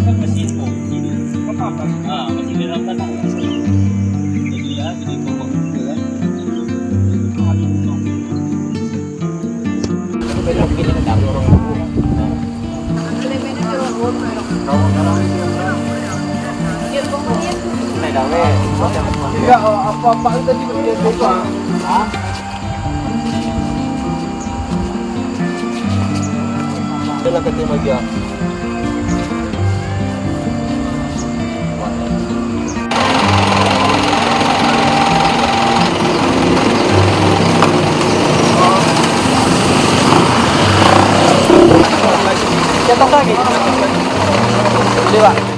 kan mesin mo. Mesin dia dalam tanah. Jadi ya, jadi pokok juga kan. Banyak begini kan orang Ya, apa-apa tadi dia coba. adalah kata bahagia. Jatuh lagi. Boleh, Pak?